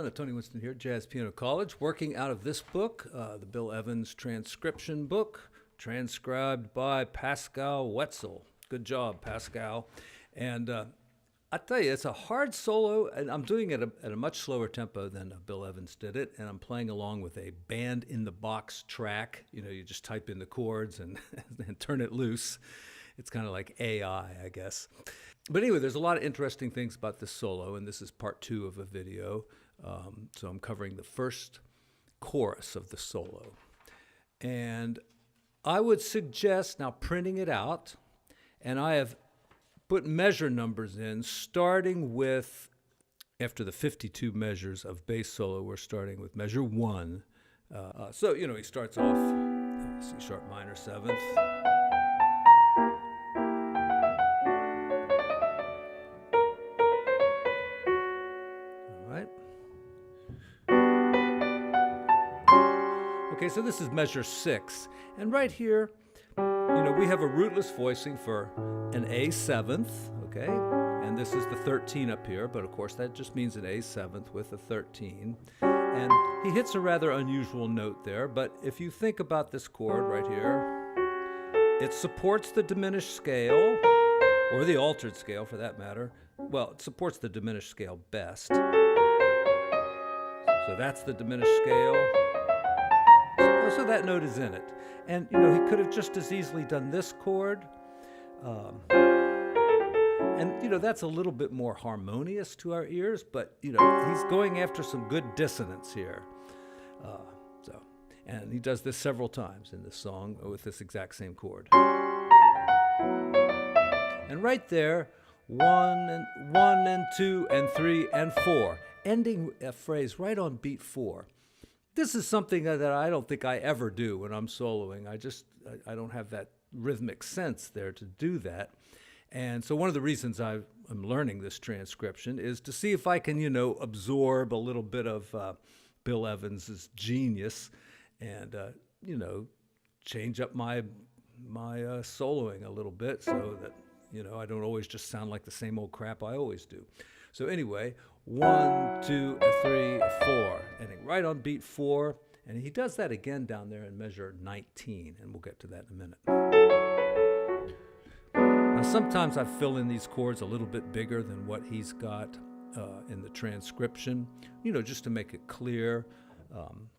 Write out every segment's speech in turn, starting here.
everyone. Tony Winston here, Jazz Piano College, working out of this book, the Bill Evans transcription book, transcribed by Pascal Wetzel. Good job, Pascal. And I tell you, it's a hard solo, and I'm doing it at a much slower tempo than Bill Evans did it, and I'm playing along with a band-in-the-box track. You know, you just type in the chords and, and turn it loose. It's kind of like AI, I guess. But anyway, there's a lot of interesting things about this solo, and this is part 2 of a video. So I'm covering the first chorus of the solo. And I would suggest now printing it out, and I have put measure numbers in, starting with, after the 52 measures of bass solo, we're starting with measure 1. So, you know, he starts off C sharp minor 7th. Okay, so this is measure 6, and right here, you know, we have a rootless voicing for an A7th, okay, and this is the 13 up here, but of course that just means an A7th with a 13, and he hits a rather unusual note there, but if you think about this chord right here, it supports the diminished scale, or the altered scale for that matter. Well, it supports the diminished scale best, so that's the diminished scale. So that note is in it. And, you know, he could have just as easily done this chord. And, you know, that's a little bit more harmonious to our ears, but, you know, he's going after some good dissonance here. And he does this several times in this song with this exact same chord. And right there, 1 and 2 and 3 and 4, ending a phrase right on beat 4. This is something that I don't think I ever do when I'm soloing. I don't have that rhythmic sense there to do that. And so one of the reasons I'm learning this transcription is to see if I can, you know, absorb a little bit of Bill Evans's genius and, you know, change up my soloing a little bit so that, you know, I don't always just sound like the same old crap I always do. So anyway, 1, 2, 3, 4, ending right on beat 4, and he does that again down there in measure 19, and we'll get to that in a minute. Now sometimes I fill in these chords a little bit bigger than what he's got in the transcription, you know, just to make it clear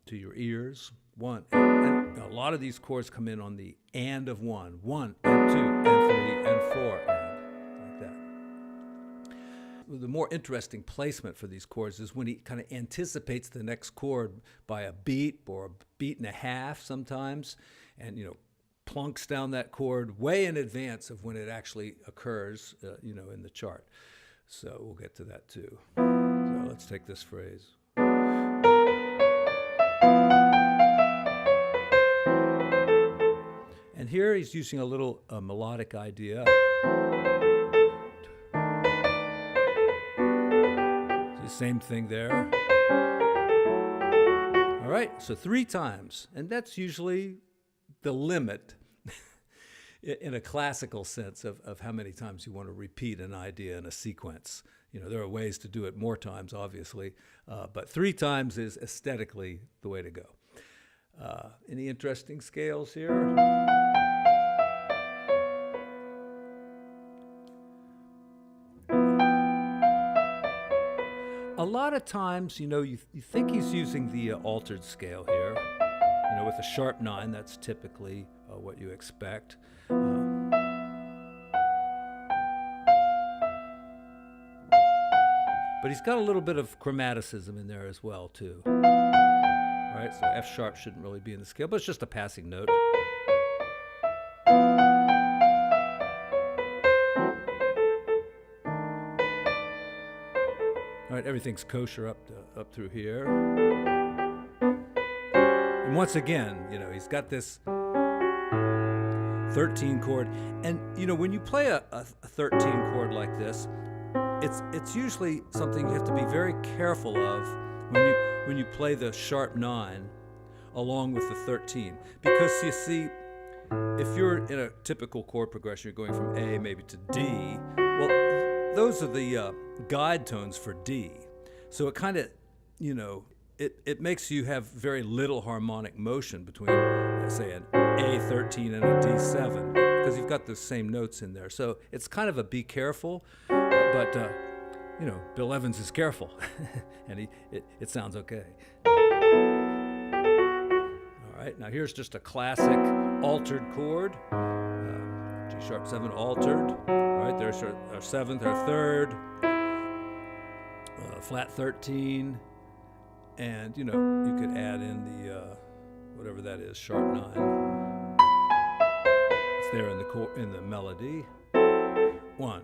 to your ears. And a lot of these chords come in on the and of 1 and 2 and 3 and 4. The more interesting placement for these chords is when he kind of anticipates the next chord by a beat or a beat and a half sometimes, and, you know, plunks down that chord way in advance of when it actually occurs, you know, in the chart. So we'll get to that too. So let's take this phrase. And here he's using a little melodic idea. Same thing there. All right, so 3 times, and that's usually the limit in a classical sense of how many times you want to repeat an idea in a sequence. You know, there are ways to do it more times, obviously, but 3 times is aesthetically the way to go. Any interesting scales here? A lot of times, you know, you think he's using the altered scale here, you know, with a sharp 9, that's typically what you expect. But he's got a little bit of chromaticism in there as well, too. Right, so F sharp shouldn't really be in the scale, but it's just a passing note. All right, everything's kosher up through here. And once again, you know, he's got this 13 chord. And, you know, when you play a 13 chord like this, it's usually something you have to be very careful of when you play the sharp 9 along with the 13. Because, you see, if you're in a typical chord progression, you're going from A maybe to D, well, those are the guide tones for D. So it kind of it makes you have very little harmonic motion between, say, an A13 and a D7, because you've got the same notes in there. So it's kind of a be careful, but Bill Evans is careful, and it sounds okay. All right, now here's just a classic altered chord, G sharp 7 altered. All right, there's our 7th, our 3rd, flat 13. And, you could add in the, whatever that is, sharp 9. It's there in the melody. 1.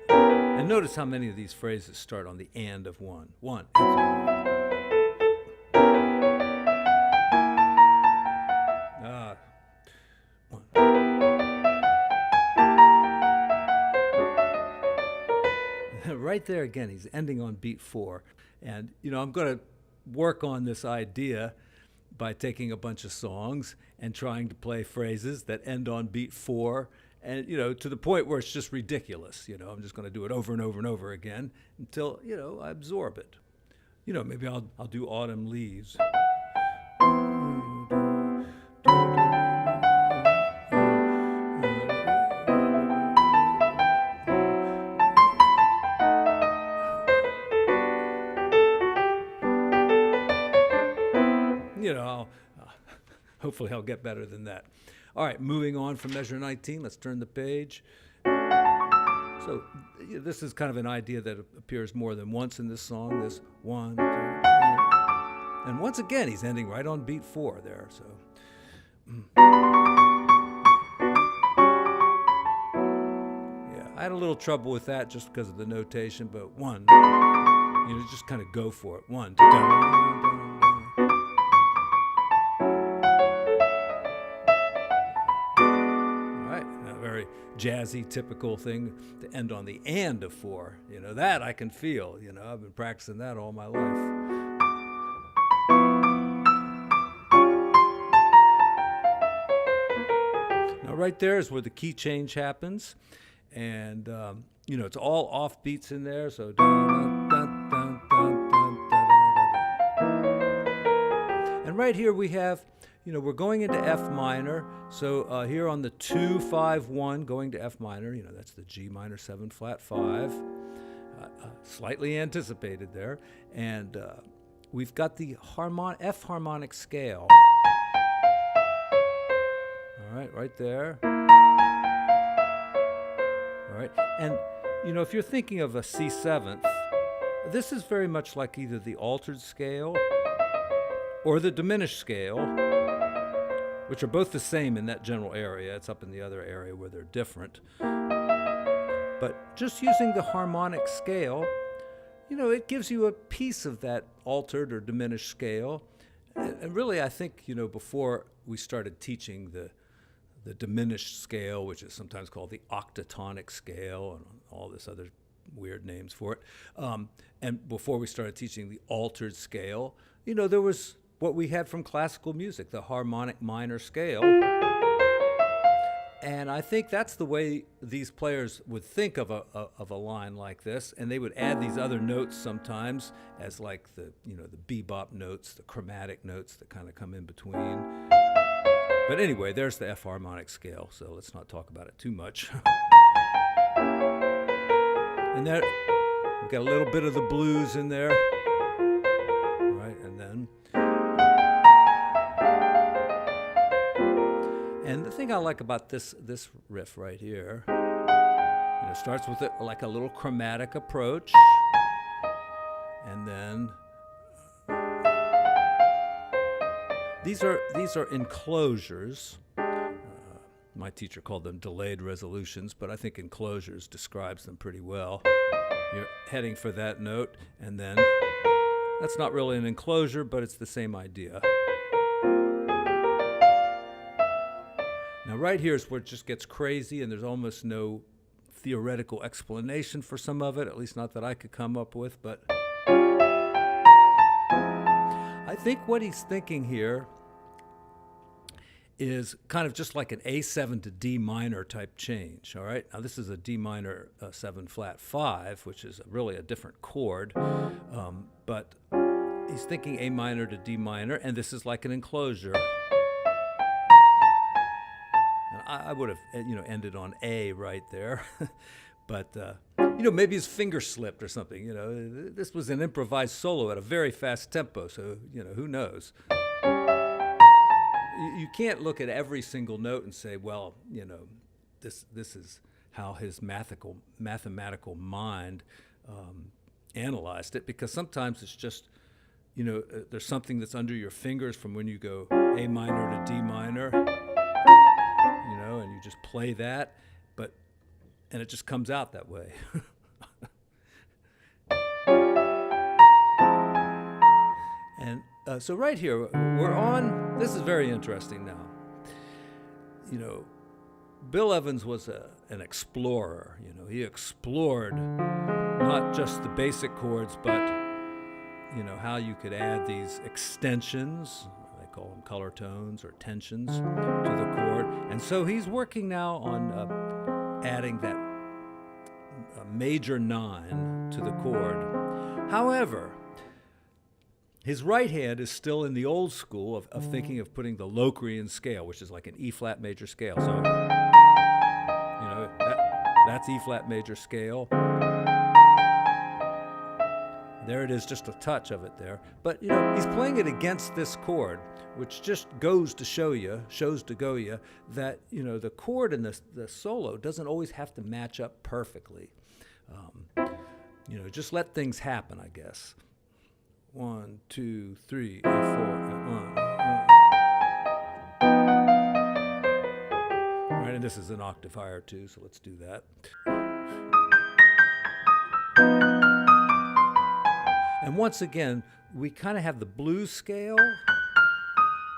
And notice how many of these phrases start on the and of 1. 1. 1. Right there again, he's ending on beat 4. And, I'm going to work on this idea by taking a bunch of songs and trying to play phrases that end on beat 4, and, to the point where it's just ridiculous. I'm just going to do it over and over and over again until, I absorb it. Maybe I'll do Autumn Leaves. Hopefully I'll get better than that. All right, moving on from measure 19, let's turn the page. So this is kind of an idea that appears more than once in this song, this 1, 2, 3. And once again, he's ending right on beat 4 there. So. Yeah, I had a little trouble with that just because of the notation, but 1, just kind of go for it. 1, 2, 3. Jazzy, typical thing to end on the and of 4. That I can feel. I've been practicing that all my life. Now, right there is where the key change happens, and it's all off beats in there. So, and right here we have. We're going into F minor, so here on the 2, 5, 1, going to F minor, that's the G minor 7 flat 5, slightly anticipated there, and we've got the F harmonic scale. All right, right there. All right, and if you're thinking of a C7th, this is very much like either the altered scale or the diminished scale, which are both the same in that general area. It's up in the other area where they're different. But just using the harmonic scale, it gives you a piece of that altered or diminished scale. And really, I think, before we started teaching the diminished scale, which is sometimes called the octatonic scale, and all this other weird names for it, and before we started teaching the altered scale, there was what we had from classical music, the harmonic minor scale. And I think that's the way these players would think of a line like this, and they would add these other notes sometimes as like the bebop notes, the chromatic notes that kind of come in between. But anyway, there's the F harmonic scale, so let's not talk about it too much. And there, we've got a little bit of the blues in there, right? And then. And the thing I like about this riff right here, it starts with like a little chromatic approach, and then these are enclosures. My teacher called them delayed resolutions, but I think enclosures describes them pretty well. You're heading for that note, and then that's not really an enclosure, but it's the same idea. Now, right here is where it just gets crazy, and there's almost no theoretical explanation for some of it, at least not that I could come up with. But I think what he's thinking here is kind of just like an A7 to D minor type change, all right? Now this is a D minor 7 flat 5, which is really a different chord, but he's thinking A minor to D minor, and this is like an enclosure. And I would have, ended on A right there, but maybe his finger slipped or something. This was an improvised solo at a very fast tempo, so who knows? You can't look at every single note and say, well, this is how his mathematical mind analyzed it, because sometimes it's just, there's something that's under your fingers from when you go A minor to D minor, and you just play that, and it just comes out that way. And so right here, we're on, this is very interesting now. Bill Evans was an explorer. He explored not just the basic chords, but, how you could add these extensions, they call them color tones or tensions, to the chord. And so he's working now on adding that major 9 to the chord. However, his right hand is still in the old school of thinking of putting the Locrian scale, which is like an E flat major scale. So, that's E flat major scale. There it is, just a touch of it there. But, he's playing it against this chord, which just shows to go you, that, the chord and the solo doesn't always have to match up perfectly. Just let things happen, I guess. 1, 2, 3, 4, 1. All right, and this is an octave higher too, so let's do that. And once again, we kind of have the blues scale,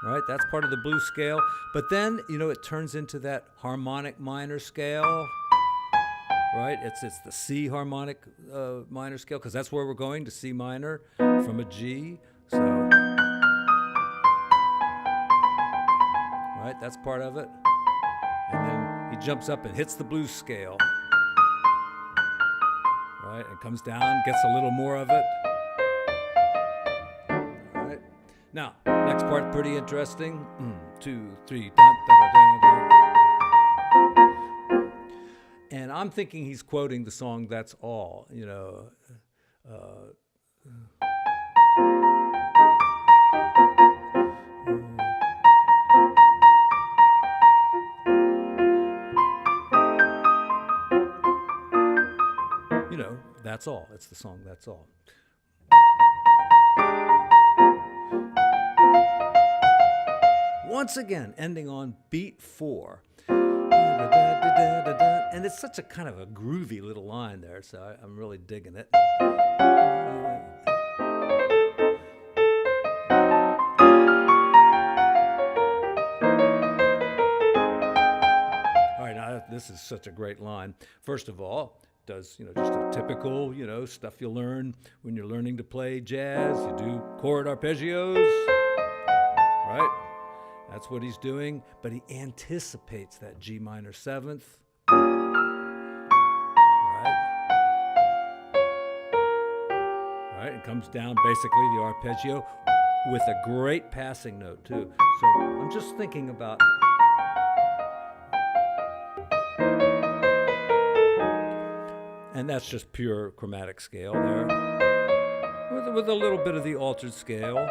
right? That's part of the blues scale. But then, it turns into that harmonic minor scale, right? It's the C harmonic minor scale, because that's where we're going, to C minor from a G. So, right, that's part of it. And then he jumps up and hits the blues scale, right? And comes down, gets a little more of it. All right. Now, next part, pretty interesting. 2, 3, dun, dun, dun, dun, dun. And I'm thinking he's quoting the song "That's All," That's All. It's the song "That's All." Once again, ending on beat 4. And it's such a kind of a groovy little line there, so I'm really digging it. All right, now this is such a great line. First of all, does just a typical stuff you learn when you're learning to play jazz. You do chord arpeggios, right? That's what he's doing, but he anticipates that G minor 7th. Right, and comes down basically the arpeggio with a great passing note too. So I'm just thinking about, and that's just pure chromatic scale there, with a little bit of the altered scale.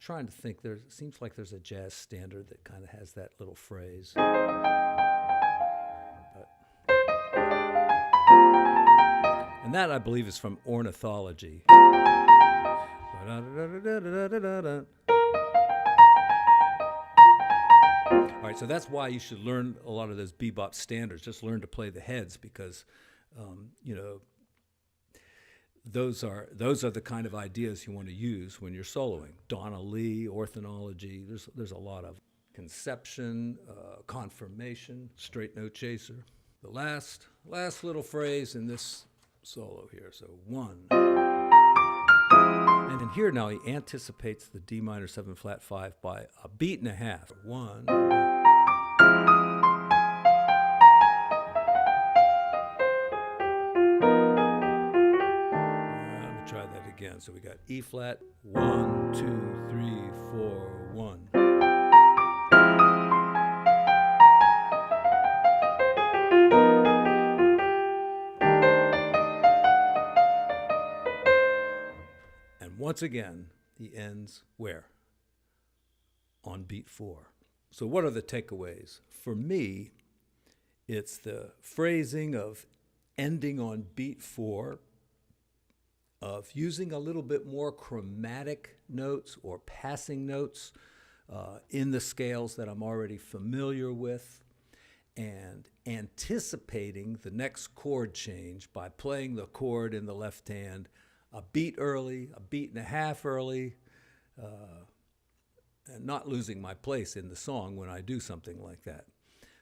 Trying to think, it seems like there's a jazz standard that kind of has that little phrase. And that, I believe, is from Ornithology. All right, so that's why you should learn a lot of those bebop standards. Just learn to play the heads, because those are the kind of ideas you want to use when you're soloing. Donna Lee, orthonology, there's a lot of conception, confirmation, straight note chaser. the last little phrase in this solo here. So 1. And here now he anticipates the D minor 7 flat 5 by a beat and a half. 1. Try that again. So we got E flat, 1, 2, 3, 4, 1. And once again, he ends where? On beat 4. So what are the takeaways? For me, it's the phrasing of ending on beat 4, of using a little bit more chromatic notes or passing notes in the scales that I'm already familiar with, and anticipating the next chord change by playing the chord in the left hand a beat early, a beat and a half early, and not losing my place in the song when I do something like that.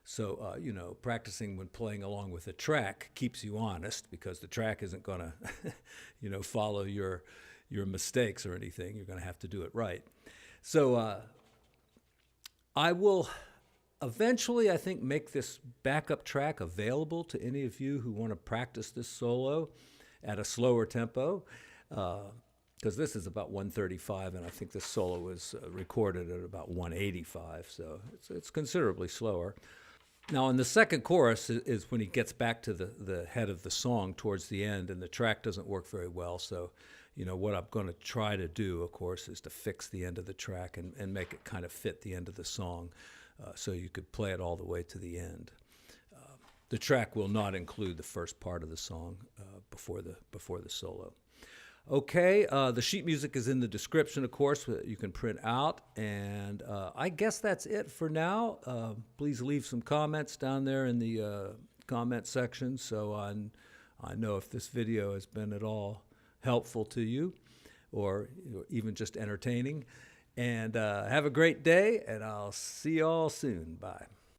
So, practicing when playing along with a track keeps you honest, because the track isn't going to, follow your mistakes or anything. You're going to have to do it right. So I will eventually, I think, make this backup track available to any of you who want to practice this solo at a slower tempo, because this is about 135, and I think this solo was recorded at about 185, so it's considerably slower. Now, in the second chorus is when he gets back to the head of the song towards the end, and the track doesn't work very well. So, what I'm going to try to do, of course, is to fix the end of the track and make it kind of fit the end of the song, so you could play it all the way to the end. The track will not include the first part of the song before the solo. Okay, the sheet music is in the description, of course, that you can print out. And I guess that's it for now. Please leave some comments down there in the comment section so I know if this video has been at all helpful to you or even just entertaining. And have a great day, and I'll see you all soon. Bye.